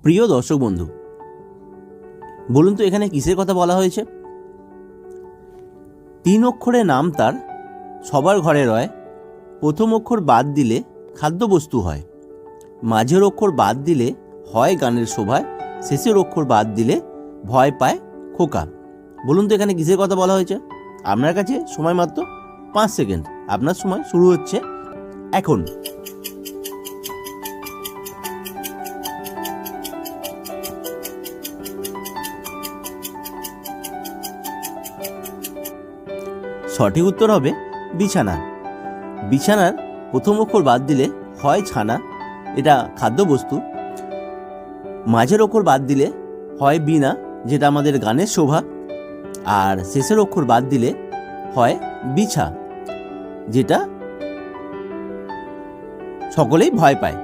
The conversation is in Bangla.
প্রিয় দর্শক বন্ধু, বলুন তো এখানে কিসের কথা বলা হয়েছে? 3 অক্ষরে নাম তার, সবার ঘরে রয়। প্রথম অক্ষর বাদ দিলে খাদ্যবস্তু হয়, মাঝের অক্ষর বাদ দিলে হয় গানের শোভায়, শেষের অক্ষর বাদ দিলে ভয় পায় খোকা। বলুন তো এখানে কিসের কথা বলা হয়েছে? আপনার কাছে সময় মাত্র 5 সেকেন্ড। আপনার সময় শুরু হচ্ছে এখন। সঠিক উত্তর হবে বিছানা। বিছানার প্রথম অক্ষর বাদ দিলে হয় ছানা, এটা খাদ্যবস্তু। মাঝের অক্ষর বাদ দিলে হয় বীণা, যেটা আমাদের গানের শোভা। আর শেষের অক্ষর বাদ দিলে হয় বিছা, যেটা সকলেই ভয় পায়।